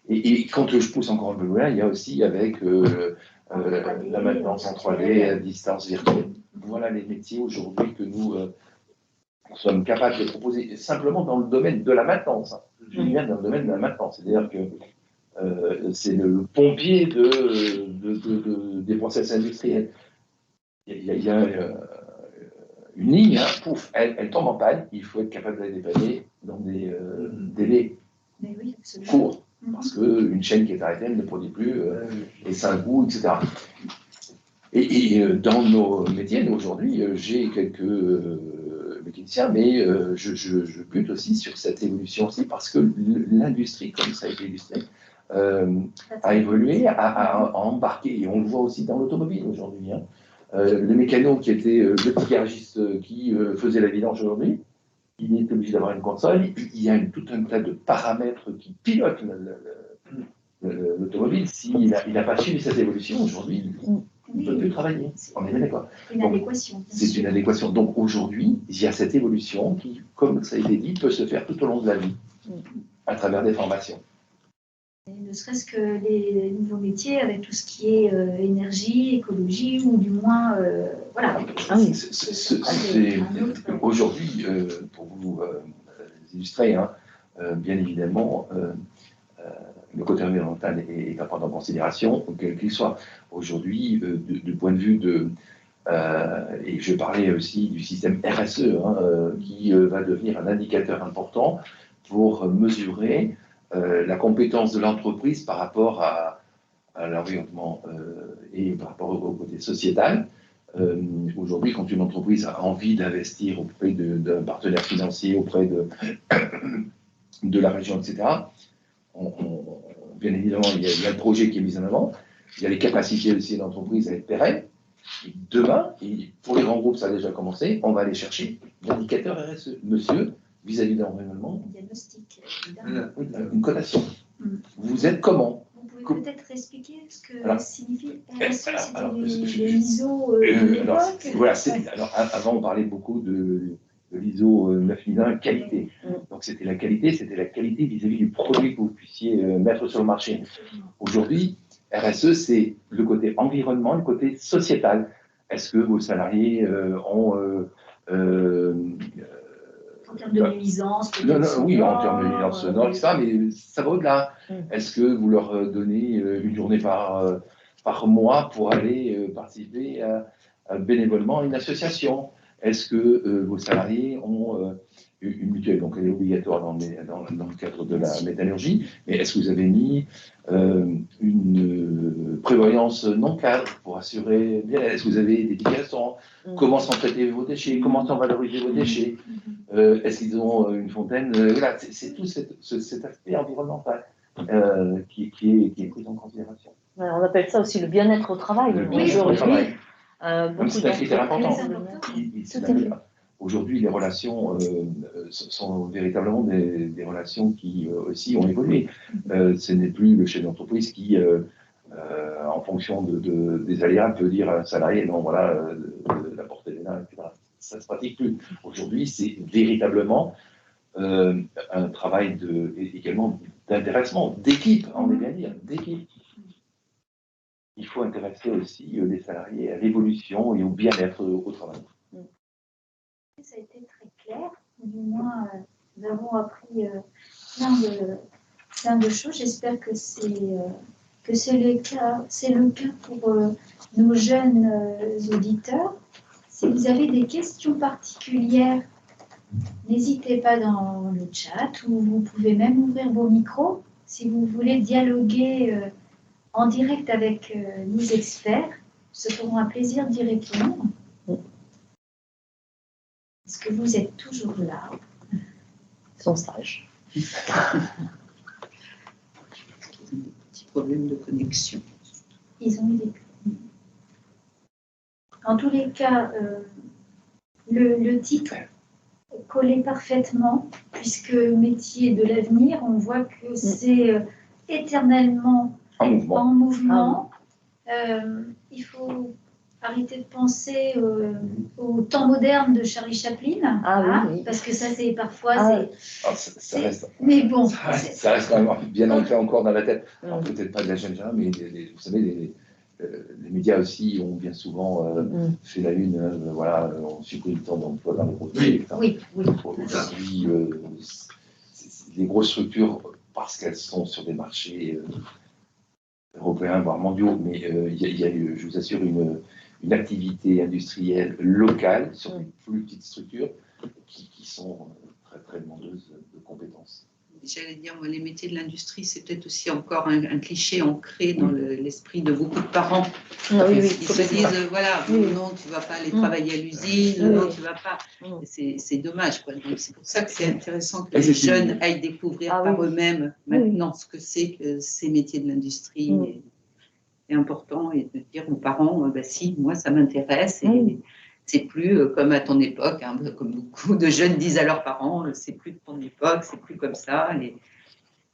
Et quand je pousse encore un peu loin, il y a aussi avec la maintenance en 3D à distance virtuelle. Voilà les métiers aujourd'hui que nous sommes capables de proposer simplement dans le domaine de la maintenance. Je dis bien dans le domaine de la maintenance, c'est-à-dire que c'est le pompier des process industriels. Il y a une ligne, hein, pouf, elle tombe en panne, il faut être capable de la dépanner dans des délais courts, parce qu'une chaîne qui est arrêtée, elle ne produit plus, et c'est un coût, etc. Et dans nos métiers, nous aujourd'hui, j'ai quelques mécaniciens, mais je bute aussi sur cette évolution aussi, parce que l'industrie, comme ça a été illustré, a évolué, a embarqué, et on le voit aussi dans l'automobile aujourd'hui. Hein. Le mécano qui était le petit garagiste qui faisait la vidange aujourd'hui, il est obligé d'avoir une console. Il y a tout un tas de paramètres qui pilotent l'automobile. S'il n'a pas suivi cette évolution aujourd'hui, il ne peut plus travailler. On est bien d'accord. Une adéquation. C'est une adéquation. Donc aujourd'hui, il y a cette évolution qui, comme ça a été dit, peut se faire tout au long de la vie, à travers des formations. Ne serait-ce que les nouveaux métiers avec tout ce qui est énergie, écologie, ou du moins, voilà. Aujourd'hui, pour vous illustrer, hein, bien évidemment, le côté environnemental est à prendre en considération, quel qu'il soit. Aujourd'hui, du point de vue de... et je parlais aussi du système RSE, hein, qui va devenir un indicateur important pour mesurer la compétence de l'entreprise par rapport à l'environnement et par rapport au côté sociétal. Aujourd'hui, quand une entreprise a envie d'investir auprès d'un partenaire financier, auprès de la région, etc., bien évidemment, il y a le projet qui est mis en avant, il y a les capacités aussi de l'entreprise à être pérenne. Et demain, et pour les grands groupes, ça a déjà commencé, on va aller chercher l'indicateur RSE. Monsieur, vis-à-vis de l'environnement, une cotation. Vous êtes comment? Vous pouvez peut-être expliquer ce que signifie RSE, c'était les ISO de l'époque. Voilà, alors avant on parlait beaucoup de l'ISO 9001 qualité. Donc c'était la qualité vis-à-vis du produit que vous puissiez mettre sur le marché. Aujourd'hui, RSE, c'est le côté environnement, le côté sociétal. Est-ce que vos salariés ont termes de nuisance, Non, peut-être oui, en sonore, termes de nuisance sonore, etc., mais ça va au-delà. Est-ce que vous leur donnez une journée par mois pour aller participer bénévolement à une association? Est-ce que vos salariés ont une mutuelle? Donc, elle est obligatoire dans le cadre de la métallurgie, mais est-ce que vous avez mis une prévoyance non cadre pour assurer bien? Est-ce que vous avez des dédications? Comment sont traités vos déchets? Comment sont valorisés vos déchets? Est-ce qu'ils ont une fontaine? Voilà, c'est tout cet aspect environnemental qui est pris en considération. Ouais, on appelle ça aussi le bien-être au travail. Le bien-être au travail. C'est un critère important. Tout Aujourd'hui, les relations sont véritablement des relations qui aussi ont évolué. Ce n'est plus le chef d'entreprise qui, en fonction des aléas, peut dire à un salarié, non, voilà, la portée des nains, etc. Ça ne se pratique plus. Aujourd'hui, c'est véritablement un travail également d'intéressement, d'équipe, on est bien dire, d'équipe. Il faut intéresser aussi les salariés à l'évolution et au bien-être au travail. Ça a été très clair, du moins nous avons appris plein de choses. J'espère que c'est le cas pour nos jeunes auditeurs. Si vous avez des questions particulières, n'hésitez pas dans le chat ou vous pouvez même ouvrir vos micros si vous voulez dialoguer en direct avec nos experts. Ce seront un plaisir d'y répondre. Est-ce que vous êtes toujours là? Ils sont sages. Petit problème de connexion. Ils ont eu des... En tous les cas, le titre collait parfaitement, puisque métier de l'avenir, on voit que c'est éternellement en mouvement. Il faut arrêter de penser au temps moderne de Charlie Chaplin, Oui. parce que ça, c'est parfois... Ça reste, mais bon, ça reste quand même bien ancré encore dans la tête. Alors, peut-être pas de la jeune génération, mais vous savez, les médias aussi ont bien souvent fait la une, voilà, on supprime le temps d'emploi dans les gros trucs. Oui. Aujourd'hui, les grosses structures, parce qu'elles sont sur des marchés européens, voire mondiaux, mais il y a eu, je vous assure, une activité industrielle locale sur des plus petites structures qui sont très, très demandeuses de compétences. J'allais dire, moi, les métiers de l'industrie, c'est peut-être aussi encore un cliché ancré dans l'esprit de beaucoup de parents. Ils se disent, voilà, non, tu ne vas pas aller travailler à l'usine, non, tu ne vas pas. C'est dommage, quoi. Donc, c'est pour ça que c'est intéressant que les jeunes aillent découvrir par eux-mêmes maintenant ce que c'est que ces métiers de l'industrie. C'est important et de dire aux parents, si, moi, ça m'intéresse. Et c'est plus comme à ton époque, hein, comme beaucoup de jeunes disent à leurs parents, c'est plus de ton époque, c'est plus comme ça. Et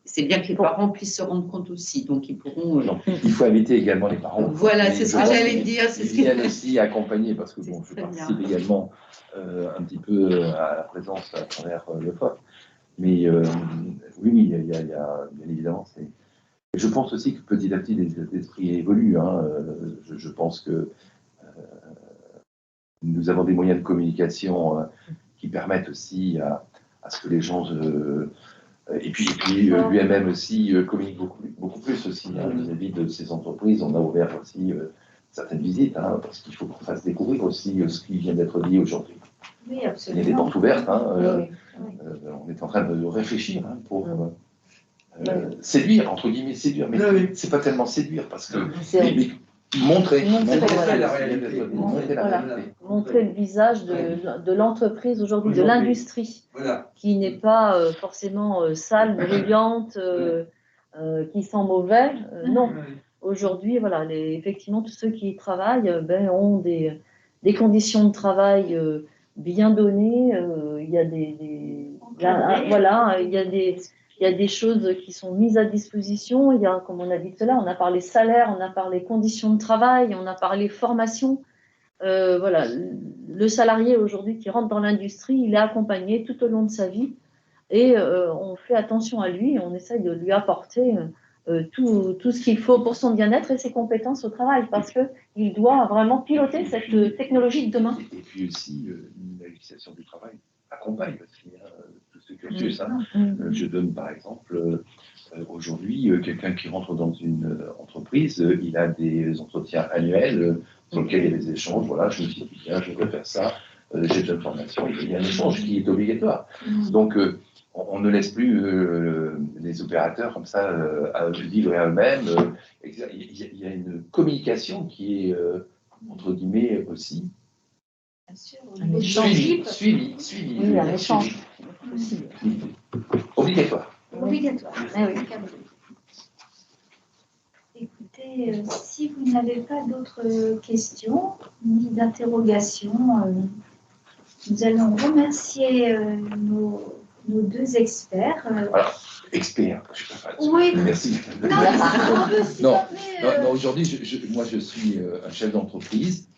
c'est bien que les parents puissent se rendre compte aussi. Donc, ils pourront. Il faut inviter également les parents. Voilà, c'est ce que j'allais dire. Ils viennent aussi accompagner, parce que bon, je participe également un petit peu à la présence à travers le FOP. Mais oui, il y a bien évidemment. Je pense aussi que petit à petit, les esprits évoluent. Je pense que nous avons des moyens de communication qui permettent aussi à ce que les gens... et puis l'UMM aussi communique beaucoup plus aussi vis-à-vis de ces entreprises. On a ouvert aussi certaines visites, parce qu'il faut qu'on fasse découvrir aussi ce qui vient d'être dit aujourd'hui. Oui, absolument. Il y a des portes ouvertes. On est en train de réfléchir pour... séduire, entre guillemets, séduire, mais c'est pas tellement séduire, parce que montrer la réalité. Montrer le visage de l'entreprise aujourd'hui, de l'industrie, qui n'est pas forcément sale, bruyante, qui sent mauvais. Non, aujourd'hui, voilà, effectivement, tous ceux qui y travaillent ont des conditions de travail bien données. Il y a il y a des choses qui sont mises à disposition. Il y a, comme on a dit tout à l'heure, on a parlé salaire, on a parlé conditions de travail, on a parlé formation. Voilà, le salarié aujourd'hui qui rentre dans l'industrie, il est accompagné tout au long de sa vie et on fait attention à lui, on essaye de lui apporter tout ce qu'il faut pour son bien-être et ses compétences au travail, parce qu'il doit vraiment piloter cette technologie de demain. Et puis aussi, la législation du travail accompagne aussi tout ce cursus. Je donne par exemple, aujourd'hui, quelqu'un qui rentre dans une entreprise, il a des entretiens annuels sur lesquels il y a des échanges. Voilà, je me suis dit, bien, je veux faire ça, j'ai besoin de formation, il y a un échange qui est obligatoire. Donc, on ne laisse plus les opérateurs comme ça à vivre à eux-mêmes. Il y a une communication qui est, entre guillemets, aussi. Bien sûr, Suivi. Oui, un échange. Obligatoire. Obligatoire. Oui. Écoutez, si vous n'avez pas d'autres questions ni d'interrogations, nous allons remercier nos deux experts. Alors, experts, je sais pas. Oui. Merci. Non, aujourd'hui, moi, je suis un chef d'entreprise,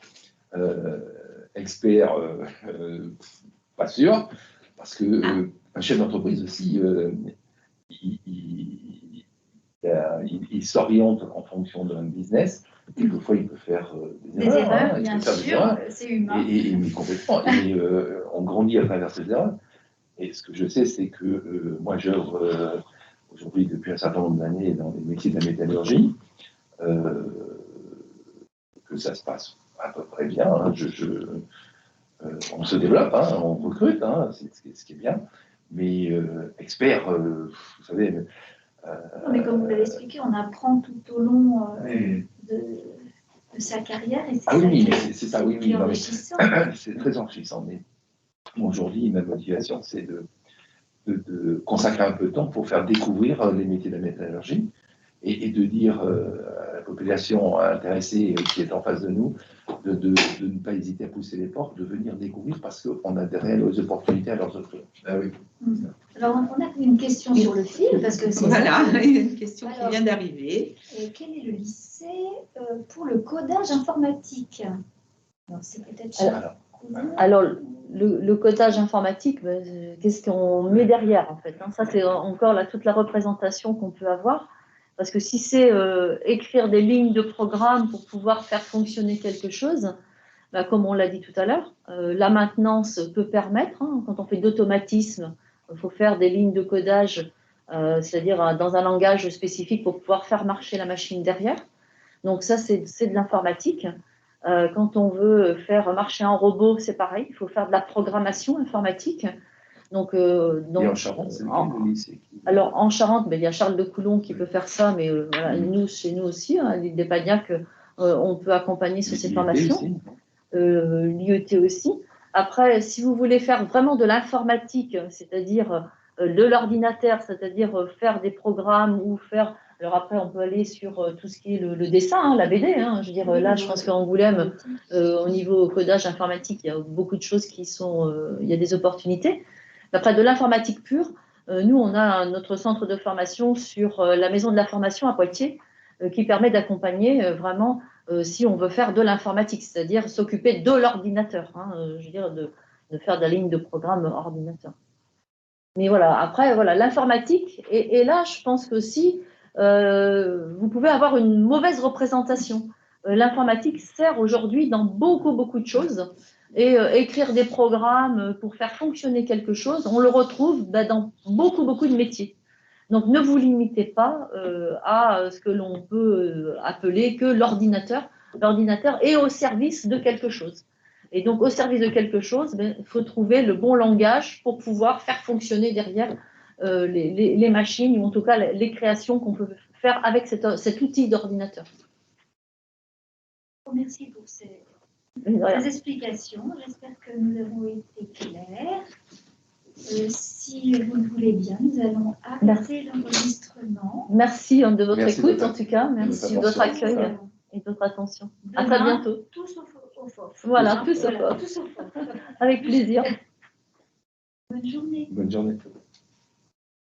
expert, pas sûr, parce que un chef d'entreprise aussi, il s'oriente en fonction d'un business. Quelquefois, il peut faire des erreurs. Bien sûr, c'est humain. Et complètement. Et on grandit à travers ces erreurs. Et ce que je sais, c'est que moi, j'œuvre aujourd'hui depuis un certain nombre d'années dans les métiers de la métallurgie, que ça se passe à peu près bien. Hein. On se développe, hein, on recrute, hein, c'est ce qui est bien. Mais expert, vous savez. Non, mais comme vous l'avez expliqué, on apprend tout au long de sa carrière. Et c'est ça, oui. Enrichissant. C'est très enrichissant. Mais aujourd'hui, ma motivation, c'est de consacrer un peu de temps pour faire découvrir les métiers de la métallurgie et de dire à la population intéressée qui est en face de nous de ne pas hésiter à pousser les portes, de venir découvrir parce qu'on a des réelles opportunités à leur offrir. Ah oui. Alors, on a une question sur le fil, parce que c'est voilà, il y a une question qui vient d'arriver. Quel est le lycée pour le codage informatique? Alors, c'est peut-être alors le codage informatique, qu'est-ce qu'on met derrière en fait, hein? Ça, c'est encore toute la représentation qu'on peut avoir. Parce que si c'est écrire des lignes de programme pour pouvoir faire fonctionner quelque chose, comme on l'a dit tout à l'heure, la maintenance peut permettre, hein, quand on fait d'automatisme, il faut faire des lignes de codage, c'est-à-dire dans un langage spécifique pour pouvoir faire marcher la machine derrière. Donc ça, c'est de l'informatique. Quand on veut faire marcher un robot, c'est pareil, il faut faire de la programmation informatique. Donc, et en Charente, c'est le lycée alors, en Charente, il y a Charles de Coulon qui peut faire ça, mais voilà, nous, chez nous aussi, à l'île d'Espagnac, on peut accompagner sur ces formations. L'IET aussi. Après, si vous voulez faire vraiment de l'informatique, c'est-à-dire de l'ordinateur, c'est-à-dire faire des programmes ou faire... Alors après, on peut aller sur tout ce qui est le dessin, hein, la BD. Hein. Je veux dire, là, je pense qu'Angoulême, au niveau codage informatique, il y a beaucoup de choses qui sont... il y a des opportunités. Après, de l'informatique pure, nous, on a notre centre de formation sur la maison de la formation à Poitiers qui permet d'accompagner vraiment si on veut faire de l'informatique, c'est-à-dire s'occuper de l'ordinateur, hein, je veux dire de faire de la ligne de programme ordinateur. Mais voilà, après, voilà, l'informatique, et là, je pense que si vous pouvez avoir une mauvaise représentation. L'informatique sert aujourd'hui dans beaucoup de choses. Et écrire des programmes pour faire fonctionner quelque chose, on le retrouve dans beaucoup de métiers. Donc, ne vous limitez pas à ce que l'on peut appeler que l'ordinateur. L'ordinateur est au service de quelque chose. Et donc, au service de quelque chose, il faut trouver le bon langage pour pouvoir faire fonctionner derrière les machines, ou en tout cas les créations qu'on peut faire avec cet outil d'ordinateur. Merci pour ces explications. J'espère que nous avons été clairs. Si vous le voulez bien, nous allons arrêter l'enregistrement. Merci de votre écoute, en tout cas. Merci de votre accueil et de votre attention. À très bientôt. Tous au FOF. Voilà, tous au FOF. Avec plaisir. Bonne journée. Bonne journée.